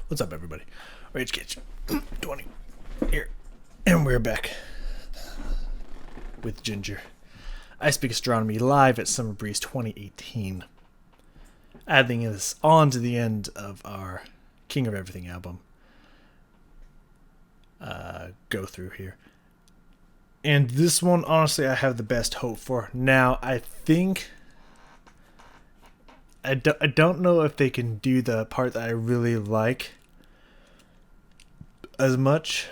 What's up, everybody? Rage Kitchen 20 here, and we're back with Jinjer. I speak astronomy live at Summer Breeze 2018, adding this on to the end of our King of Everything album go through here. And this one, honestly, I have the best hope for. Now, I think I don't know if they can do the part that I really like as much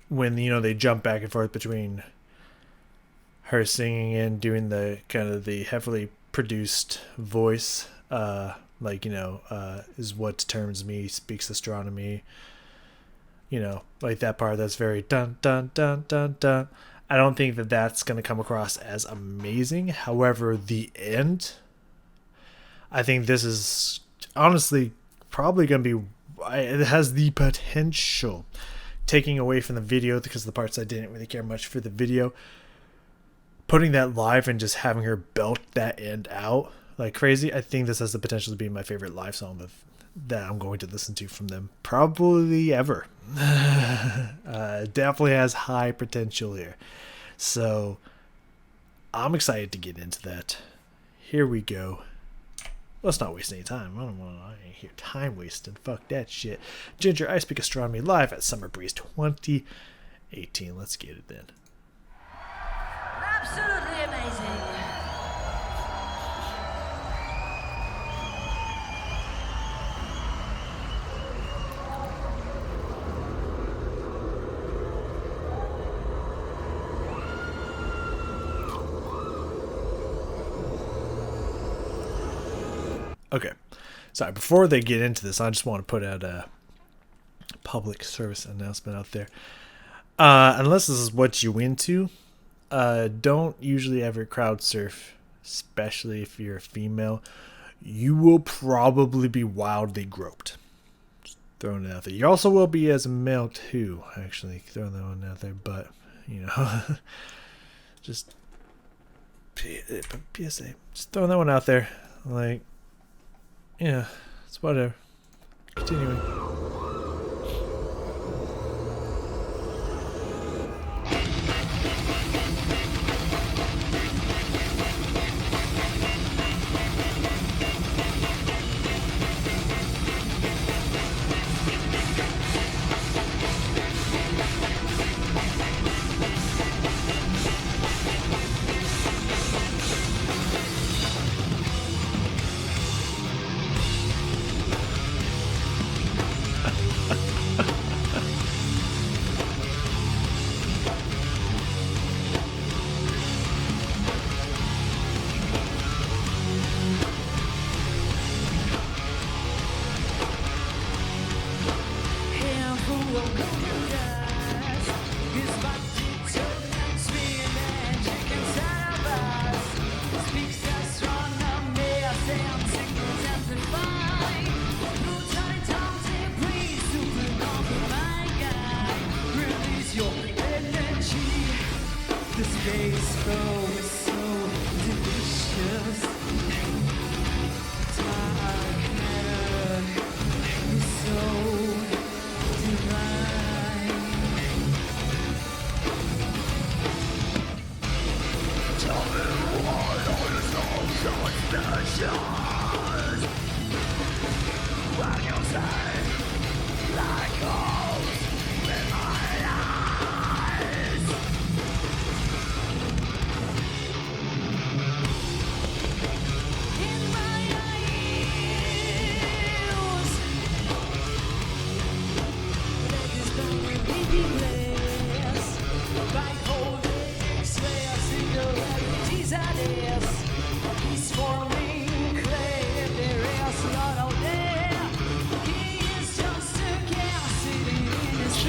when they jump back and forth between her singing and doing the kind of the heavily produced voice, is what determines me, speaks astronomy, like that part that's very dun dun dun dun dun. I don't think that that's going to come across as amazing. However, the end, I think this is honestly probably going to be, it has the potential, taking away from the video because the parts I didn't really care much for the video, putting that live and just having her belt that end out like crazy. I think this has the potential to be my favorite live song that I'm going to listen to from them probably ever. Definitely has high potential here. So I'm excited to get into that. Here we go. Let's not waste any time. I ain't here time wasting. Fuck that shit. Jinjer, I speak astronomy live at Summer Breeze 2018. Let's get it then. Absolutely amazing. Okay. Sorry, before they get into this, I just want to put out a public service announcement out there. Unless this is what you into, don't usually ever crowd surf, especially if you're a female. You will probably be wildly groped. Just throwing it out there. You also will be as a male too, actually. Throwing that one out there, but, just PSA. Just throwing that one out there. Like, yeah, it's whatever. Continuing.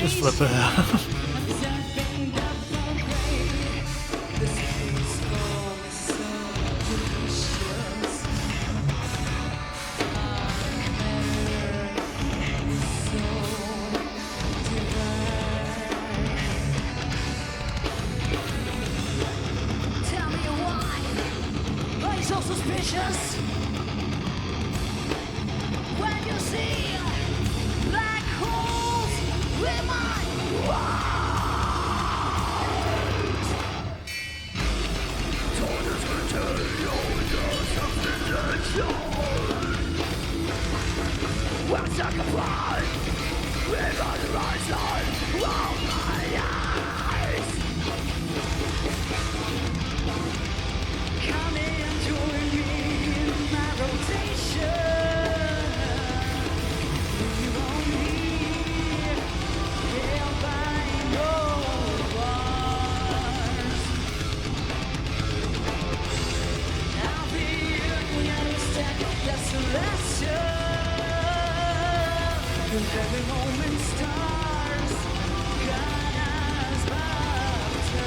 Just flip it out. Tell me why are you so suspicious? When you see Come and join me in my rotation. You won't be held by no bars. I'll be the understand desolation. If every moment stars, God has baptized.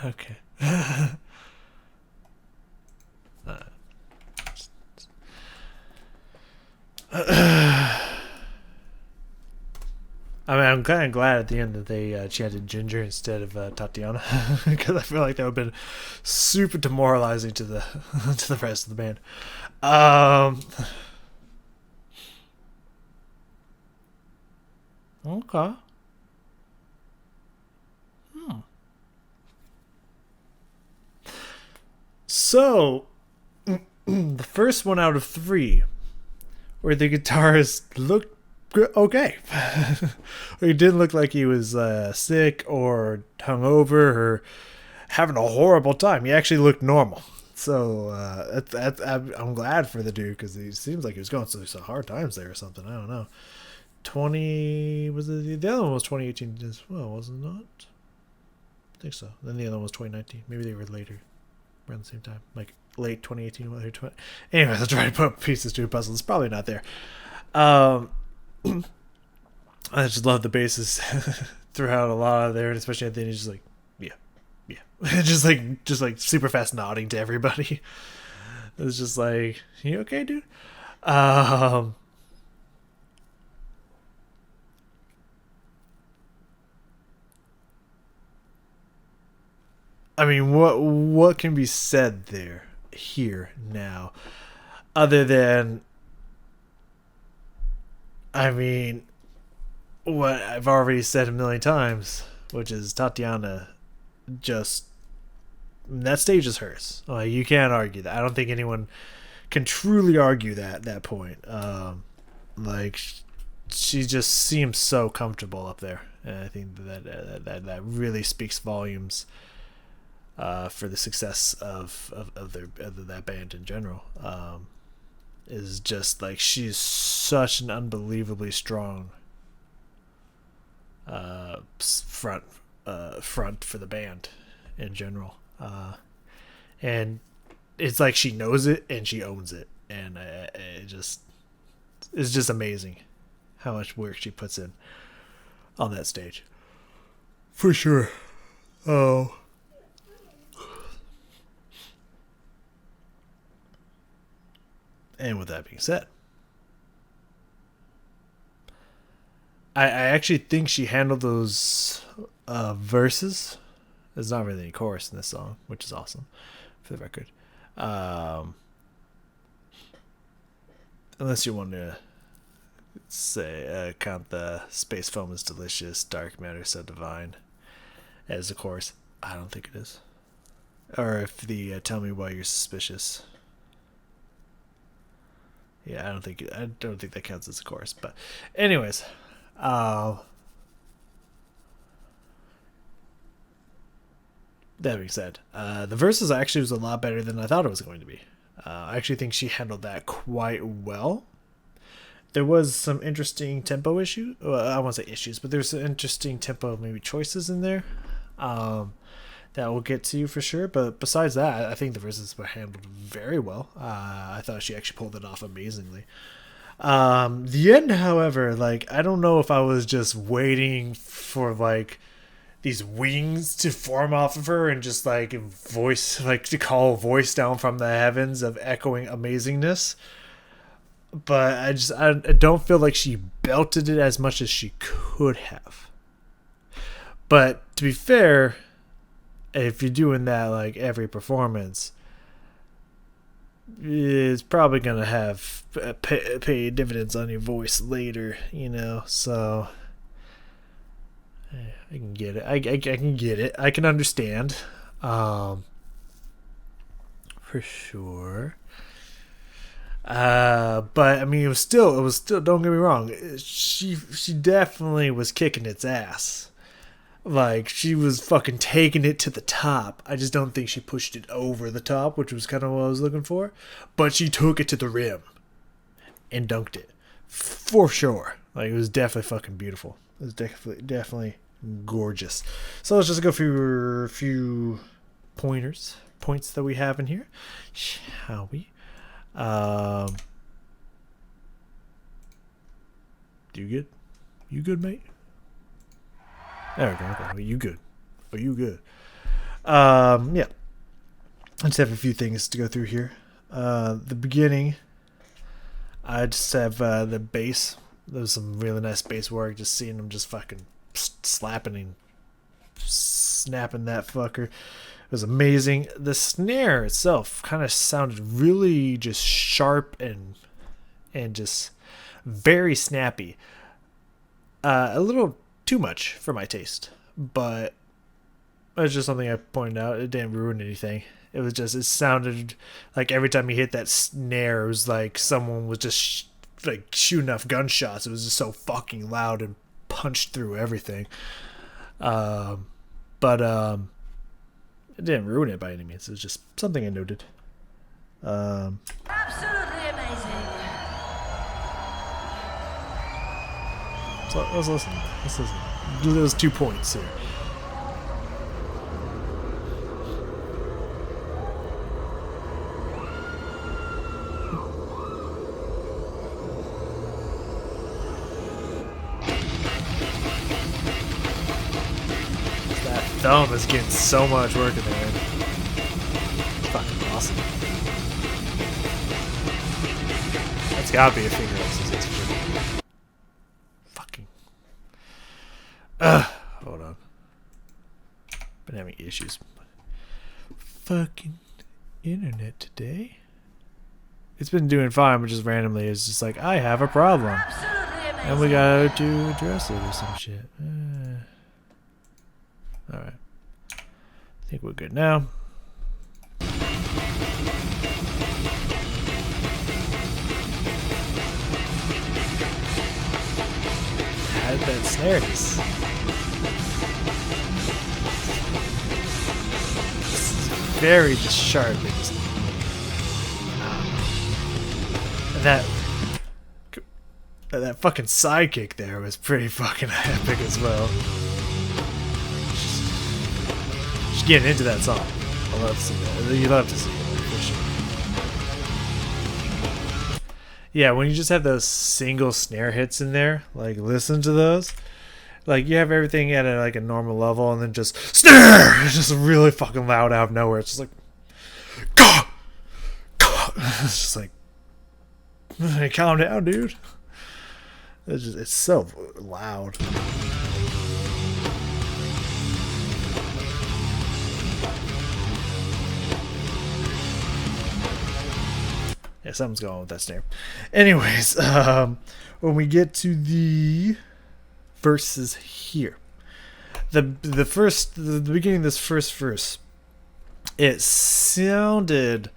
Okay. I mean, I'm kind of glad at the end that they chanted Jinjer instead of Tatiana, because I feel like that would have been super demoralizing to the to the rest of the band. Okay. So, the first one out of three, where the guitarist looked okay. He didn't look like he was sick or hungover or having a horrible time. He actually looked normal. So I'm glad for the dude because he seems like he was going through some hard times there or something. I don't know. 20 was the other one was 2018 as well, was it not? I think so. Then the other one was 2019. Maybe they were later, around the same time, like late 2018. Anyways, I'll try to put pieces to a puzzle. It's probably not there. I just love the basses throughout a lot of there, and especially at the end, he's just like, yeah, just like super fast nodding to everybody. It's just like, you okay, dude? I mean, what can be said there here now, other than, I mean, what I've already said a million times. which is Tatiana. Just that stage is hers. Like, you can't argue that. I don't think anyone can truly argue that point. Like, she just seems so comfortable up there, and I think that really speaks volumes for the success of that band in general. Is just like she's such an unbelievably strong front for the band in general, and it's like she knows it and she owns it, and it's just amazing how much work she puts in on that stage, for sure. Oh. And with that being said, I actually think she handled those verses. There's not really any chorus in this song, which is awesome, for the record. Unless you want to say count the space foam is delicious, dark matter so divine as a chorus. I don't think it is. Or if the tell me why you're suspicious. Yeah, I don't think that counts as a chorus. But anyways, that being said, the verses actually was a lot better than I thought it was going to be. I actually think she handled that quite well. There was some interesting tempo issues. Well, I won't say issues, but there's some interesting tempo maybe choices in there. That will get to you for sure. But besides that, I think the verses were handled very well. I thought she actually pulled it off amazingly. The end, however, like, I don't know if I was just waiting for like these wings to form off of her and just like voice, like to call a voice down from the heavens of echoing amazingness. But I don't feel like she belted it as much as she could have. But to be fair, if you're doing that like every performance, it's probably gonna have pay dividends on your voice later, you know. So I can get it. I can get it. I can understand, for sure. But I mean, it was still. Don't get me wrong. She definitely was kicking its ass. Like, she was fucking taking it to the top. I just don't think she pushed it over the top, which was kind of what I was looking for. But she took it to the rim and dunked it, for sure. Like, it was definitely fucking beautiful. It was definitely gorgeous. So let's just go through a few points that we have in here, shall we? You good? You good, mate? There we go. Okay. Are you good? Are you good? Yeah. I just have a few things to go through here. The beginning, I just have the bass. There was some really nice bass work. Just seeing them just fucking slapping and snapping that fucker. It was amazing. The snare itself kind of sounded really just sharp and just very snappy. A little too much for my taste, but it's just something I pointed out. It didn't ruin anything. It sounded like every time you hit that snare, it was like someone was just like shooting off gunshots. It was just so fucking loud and punched through everything. But it didn't ruin it by any means. It was just something I noted. Absolutely amazing. So let's listen. Those 2 points here. That thumb is getting so much work in there. It's fucking awesome. That's gotta be a finger exercise. Hold on. Been having issues. Fucking internet today. It's been doing fine, but just randomly it's just like, I have a problem. Absolutely amazing. And we got to address it or some shit. Alright. I think we're good now. How did that snare is? This is very just sharp. And that fucking sidekick there was pretty fucking epic as well. Just getting into that song. I love to see that. You love to see it, for sure. Yeah, when you just have those single snare hits in there, like listen to those. Like you have everything at like a normal level, and then just snare, it's just really fucking loud out of nowhere. It's just like, God, God. It's just like, hey, calm down, dude. It's so loud. Yeah, something's going on with that snare. Anyways, when we get to the verses here, the beginning of this first verse, it sounded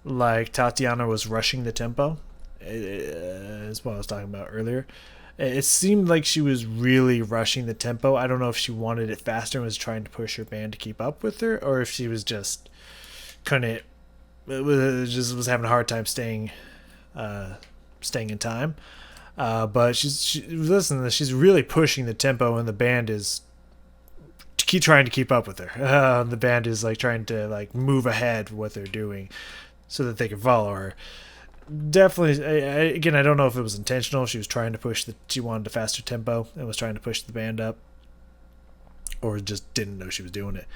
like Tatiana was rushing the tempo. Is what I was talking about earlier. It seemed like she was really rushing the tempo. I don't know if she wanted it faster and was trying to push her band to keep up with her, or if she was just couldn't. Was having a hard time staying in time. But listen to this. She's really pushing the tempo, and the band is trying to keep up with her. The band is like trying to like move ahead what they're doing, so that they can follow her. Definitely. Again, I don't know if it was intentional. She was trying to she wanted a faster tempo and was trying to push the band up, or just didn't know she was doing it.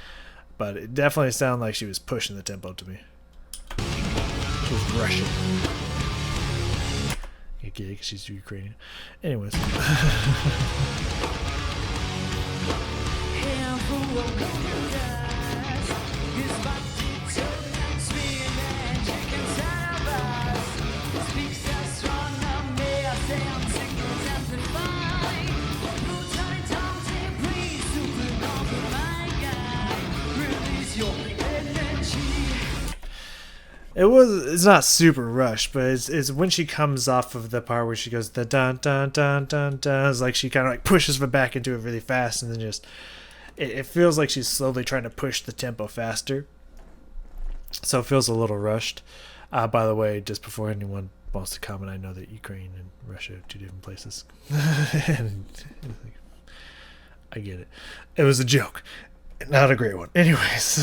But it definitely sounded like she was pushing the tempo to me. She was Russian. Yeah, because she's Ukrainian. Anyways. It's not super rushed, but it's when she comes off of the part where she goes the dun dun dun dun dun. It's like she kind of like pushes her back into it really fast, and then just it feels like she's slowly trying to push the tempo faster. So it feels a little rushed. By the way, just before anyone wants to comment, I know that Ukraine and Russia are two different places. And I get it. It was a joke, not a great one. Anyways.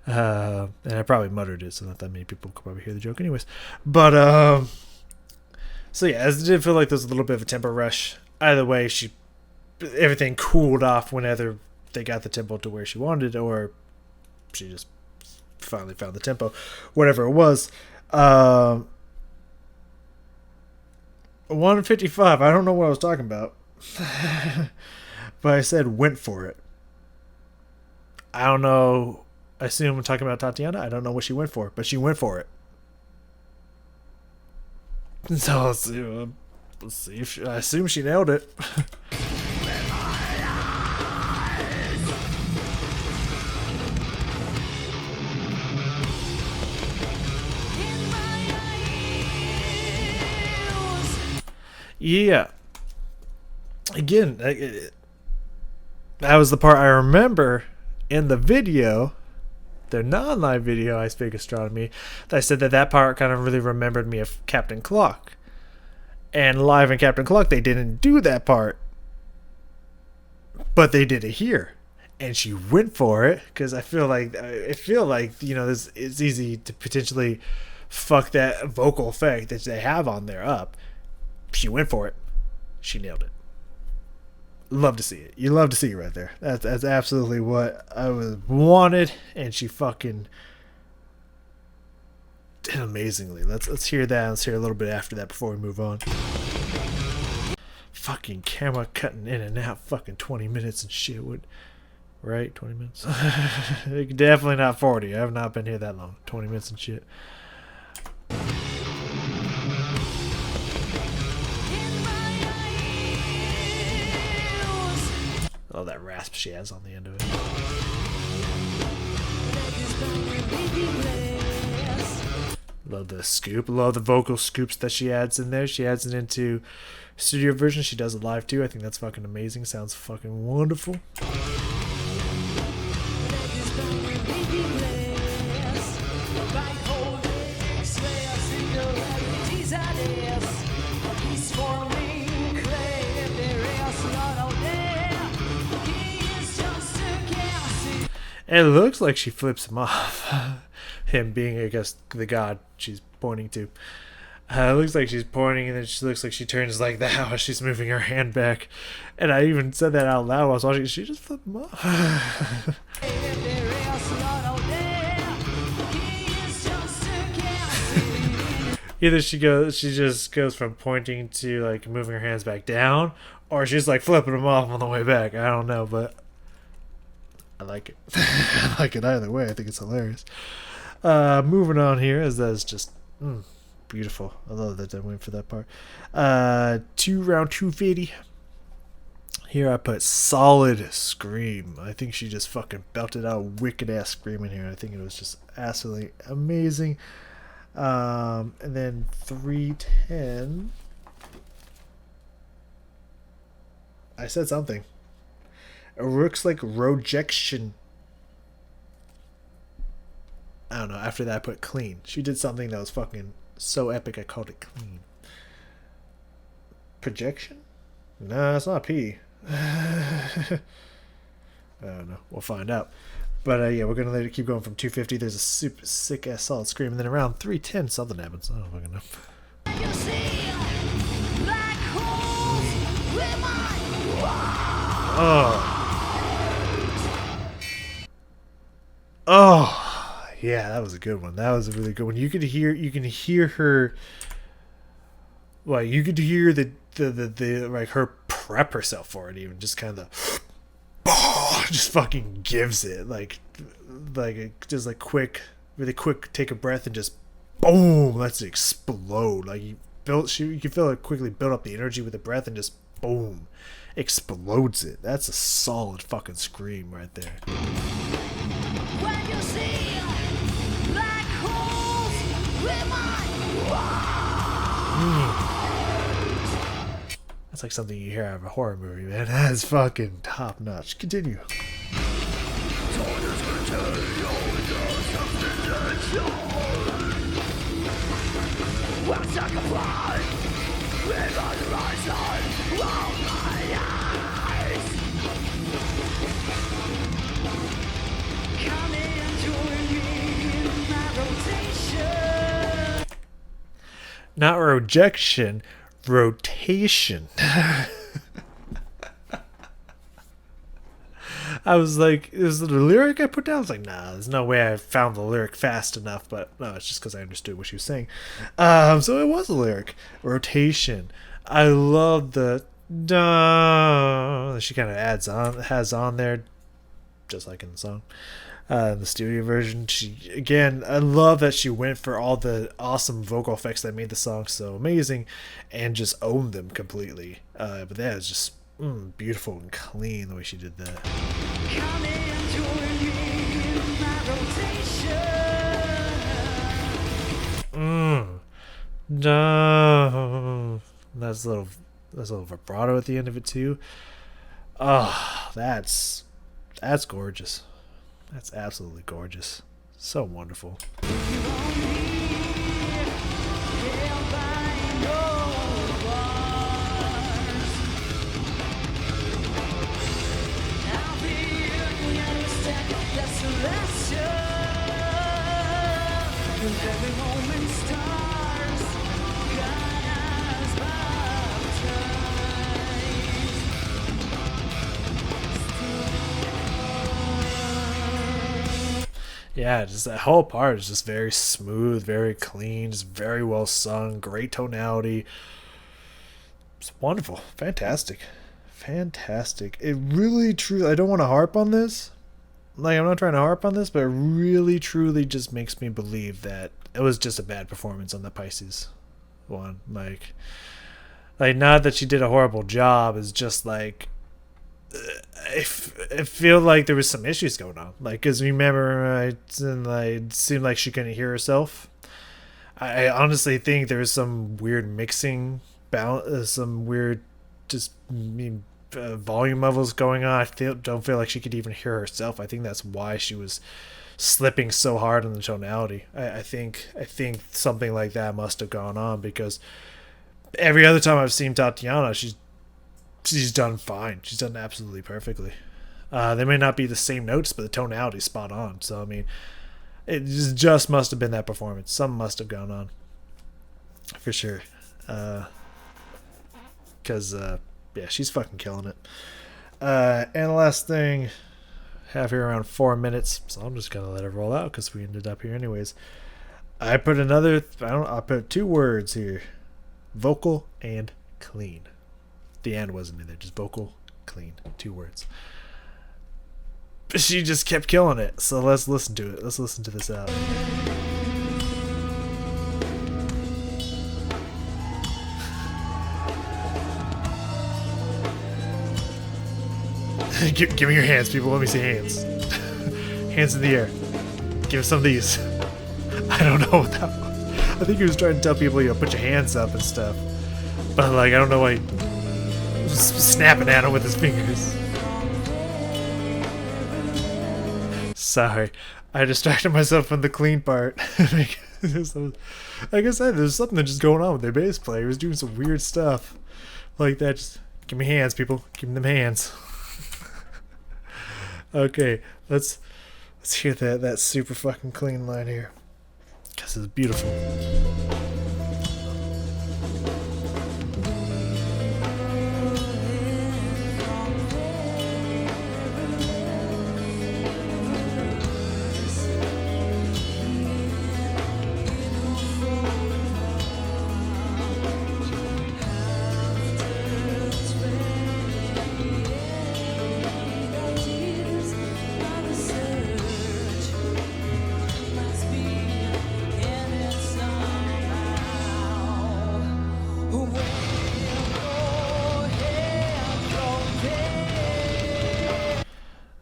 And I probably muttered it, so not that many people could probably hear the joke anyways. But so yeah, it did feel like there was a little bit of a tempo rush. Either way, everything cooled off whenever they got the tempo to where she wanted, or she just finally found the tempo, whatever it was. 155. I don't know what I was talking about, but I said went for it. I don't know. I assume I'm talking about Tatiana. I don't know what she went for, but she went for it. So let's see if I assume she nailed it. Yeah. Again, that was the part I remember in the video. The non-live video I Speak Astronomy, I said that part kind of really remembered me of Captain Clock. And live in Captain Clock, they didn't do that part. But they did it here. And she went for it, because I feel like, you know, it's easy to potentially fuck that vocal effect that they have on there up. She went for it. She nailed it. Love to see it. You love to see it right there. That's absolutely what I wanted, and she fucking did amazingly. Let's hear that. Let's hear a little bit after that before we move on. Fucking camera cutting in and out. Fucking 20 minutes and shit. Right? 20 minutes. Definitely not 40. I have not been here that long. 20 minutes and shit. Oh, that rasp she has on the end of it. Love the scoop. Love the vocal scoops that she adds in there. She adds it into studio version. She does it live too. I think that's fucking amazing. Sounds fucking wonderful. It looks like she flips him off. Him being, I guess, the god she's pointing to. It looks like she's pointing, and then she looks like she turns like that while she's moving her hand back. And I even said that out loud while I was watching. She just flipped him off. Either she just goes from pointing to like moving her hands back down, or she's like flipping them off on the way back. I don't know, but I like it. I like it either way. I think it's hilarious. Moving on here, as that's just beautiful. I love that they went for that part. Round 250. Here I put solid scream. I think she just fucking belted out a wicked ass scream in here. I think it was just absolutely amazing. And then 310. I said something. It looks like rejection. I don't know. After that, I put clean. She did something that was fucking so epic. I called it clean. Projection? No, it's not P. I don't know. We'll find out. But yeah, we're gonna let it keep going from 250. There's a super sick ass solid scream, and then around 310 something happens. I don't fucking know. Oh, yeah, that was a good one. That was a really good one. You can hear her. Well, you could hear the like her prep herself for it. Even just kind of, just fucking gives it like just like quick, really quick. Take a breath and just boom, lets it explode. Like you can feel it quickly build up the energy with the breath and just boom, explodes it. That's a solid fucking scream right there. When you see black holes, that's like something you hear out of a horror movie, man. That's fucking top notch. Continue. Not rejection, rotation. I was like, is it a lyric I put down? I was like, nah, there's no way I found the lyric fast enough, but no, it's just because I understood what she was saying. So it was a lyric. Rotation. I love the da she kind of has on there, just like in the song. In the studio version, I love that she went for all the awesome vocal effects that made the song so amazing and just owned them completely. But that is just beautiful and clean the way she did that. No, that's a little vibrato at the end of it too. Oh, that's gorgeous. That's absolutely gorgeous. So wonderful. Yeah, just that whole part is just very smooth, very clean, just very well sung, great tonality. It's wonderful. Fantastic. It really, truly, I don't want to harp on this. Like, I'm not trying to harp on this, but it really, truly just makes me believe that it was just a bad performance on the Pisces one. Like not that she did a horrible job, it's just like, I feel like there was some issues going on. Like, because remember, it seemed like she couldn't hear herself. I honestly think there was some weird mixing, some weird just volume levels going on. Don't feel like she could even hear herself. I think that's why she was slipping so hard on the tonality. I think something like that must have gone on, because every other time I've seen Tatiana, she's done fine. She's done absolutely perfectly. They may not be the same notes, but the tonality's spot on. So I mean, it just must have been that performance. Something must have gone on, for sure. Because yeah, she's fucking killing it. And the last thing, have here around 4 minutes, so I'm just gonna let it roll out because we ended up here anyways. I put I put 2 words here: vocal and clean. The and wasn't in there, just vocal, clean, 2 words. She just kept killing it, so let's listen to it. Let's listen to this out. Give me your hands, people. Let me see hands. Hands in the air. Give us some of these. I don't know what that was. I think he was trying to tell people, put your hands up and stuff. But like, I don't know why he was snapping at him with his fingers. Sorry, I distracted myself from the clean part. Like I said, there's something just going on with their bass player. He was doing some weird stuff like that. Just give me hands, people. Give me them hands. Okay, let's hear that super fucking clean line here, because it's beautiful.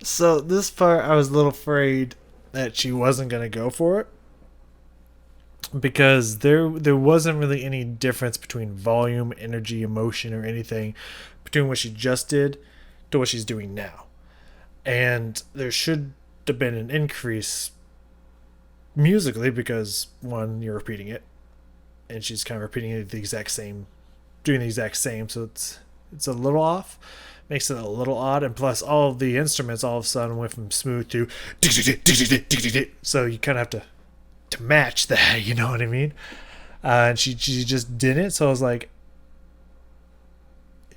So this part, I was a little afraid that she wasn't gonna go for it, because there wasn't really any difference between volume, energy, emotion, or anything between what she just did to what she's doing now, and there should have been an increase musically, because one, you're repeating it, and she's kind of repeating it the exact same, doing the exact same, so it's a little off. Makes it a little odd, and plus all of the instruments all of a sudden went from smooth to so you kind of have to match that, you know what I mean? And she just didn't, so I was like,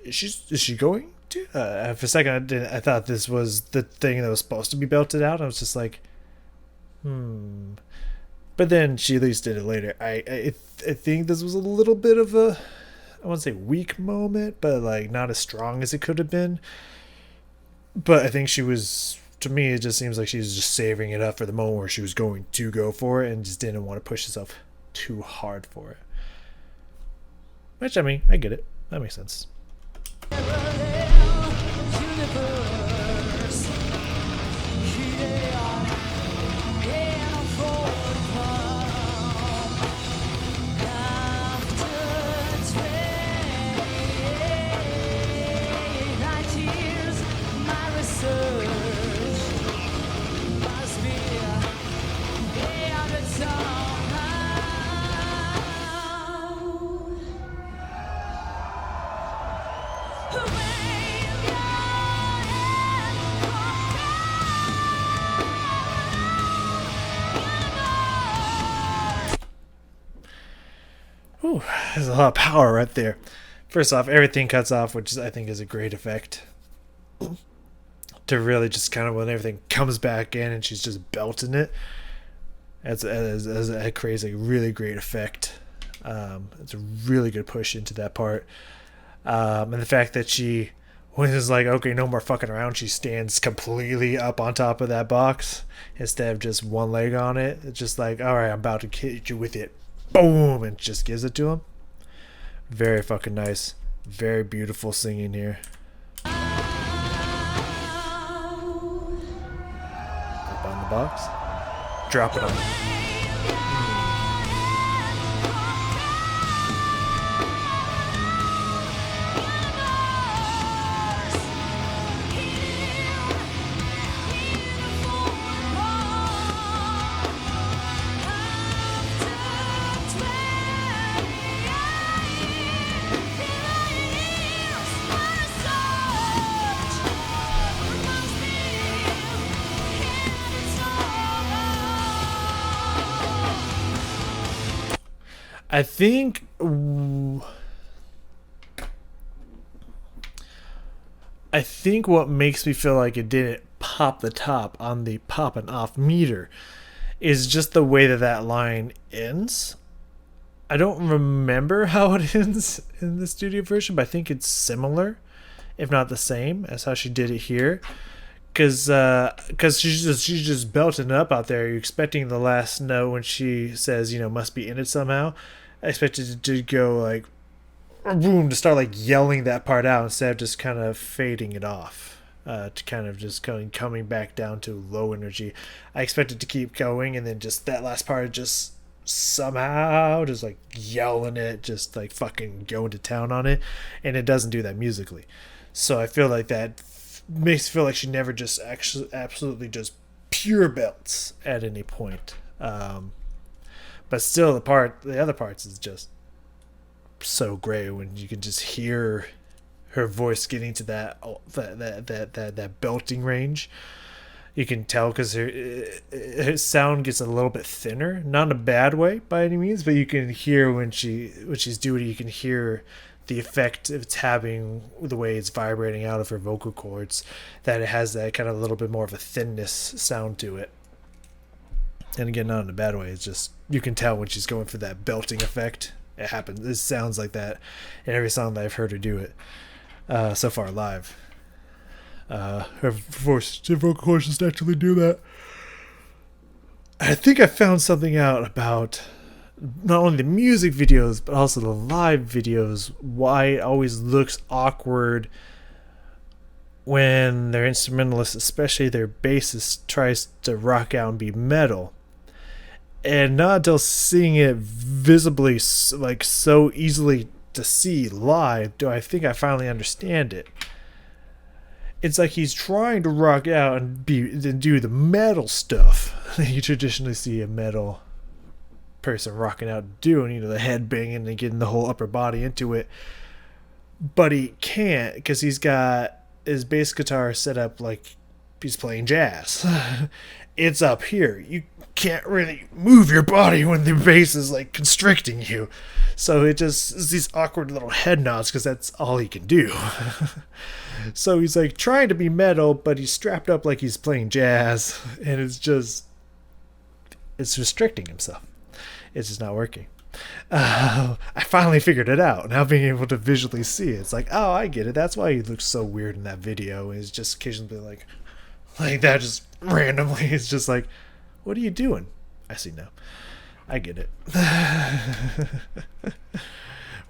is she going to? For a second, I thought this was the thing that was supposed to be belted out. I was just like, but then she at least did it later. I think this was a little bit of a, I wouldn't say weak moment, but like not as strong as it could have been. But I think she was, to me, it just seems like she was just saving it up for the moment where she was going to go for it and just didn't want to push herself too hard for it. Which, I mean, I get it. That makes sense. Ooh, there's a lot of power right there. First off, everything cuts off, which I think is a great effect. To really just kind of, when everything comes back in and she's just belting it, it creates a really great effect. It's a really good push into that part. And the fact that she, when it's like, okay, no more fucking around, she stands completely up on top of that box instead of just one leg on it. It's just like, all right, I'm about to hit you with it. Boom! And just gives it to him. Very fucking nice. Very beautiful singing here. box. Drop it on. I think what makes me feel like it didn't pop the top on the pop and off meter is just the way that that line ends. I don't remember how it ends in the studio version, but I think it's similar, if not the same, as how she did it here. Because she's just belting up out there. You're expecting the last note when she says, must be in it somehow. I expected it to go like boom, to start like yelling that part out instead of just kind of fading it off, to kind of just coming back down to low energy. I expected to keep going, and then just that last part just somehow just like yelling it, just like fucking going to town on it, and it doesn't do that musically. So I feel like that makes me feel like she never just actually absolutely just pure belts at any point. But still, the other parts is just so great when you can just hear her voice getting to that belting range. You can tell because her sound gets a little bit thinner, not in a bad way by any means, but you can hear when she's doing it. You can hear the effect it's having, the way it's vibrating out of her vocal cords, that it has that kind of a little bit more of a thinness sound to it. And again, not in a bad way. It's just you can tell when she's going for that belting effect. It happens. It sounds like that in every song that I've heard her do it so far live. Her vocal cords just naturally do that. I think I found something out about not only the music videos but also the live videos. Why it always looks awkward when their instrumentalist, especially their bassist, tries to rock out and be metal. And not until seeing it visibly, like so easily to see live, do I think I finally understand it. It's like he's trying to rock out and do the metal stuff that you traditionally see a metal person rocking out doing, the head banging and getting the whole upper body into it. But he can't because he's got his bass guitar set up like he's playing jazz. It's up here. You can't really move your body when the bass is like constricting you. So it just is these awkward little head nods because that's all he can do. So he's like trying to be metal, but he's strapped up like he's playing jazz, and it's restricting himself. It's just not working. I finally figured it out. Now being able to visually see it, it's like, oh, I get it. That's why he looks so weird in that video. He's just occasionally like that, just randomly. It's just like, what are you doing? I see now. I get it.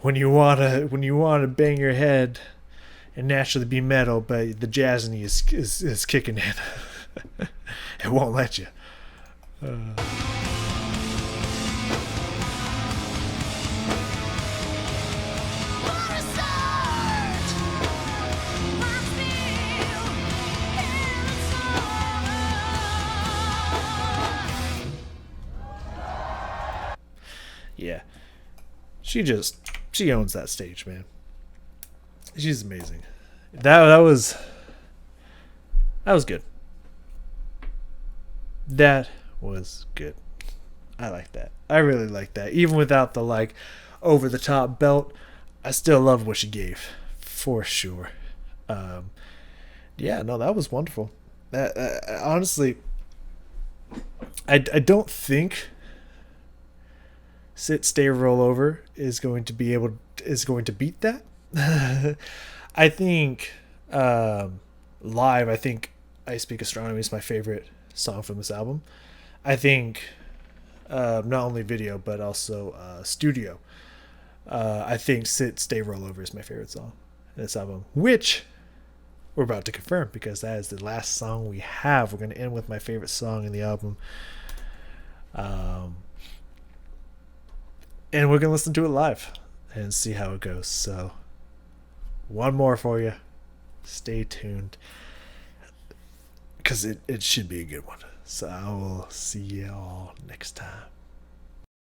when you wanna bang your head and naturally be metal, but the jazz in you is kicking in. It won't let you. Yeah. She owns that stage, man. She's amazing. That was good. That was good. I like that. I really like that. Even without the like over the top belt, I still love what she gave, for sure. Yeah, no, that was wonderful. Honestly, I don't think Sit Stay Roll Over is going to beat that. I think live, I think I Speak Astronomy is my favorite song from this album. I think not only video but also studio. I think Sit Stay Roll Over is my favorite song in this album, which we're about to confirm because that is the last song we have. We're going to end with my favorite song in the album. And we're going to listen to it live and see how it goes. So, one more for you. Stay tuned because it should be a good one. So, I will see you all next time.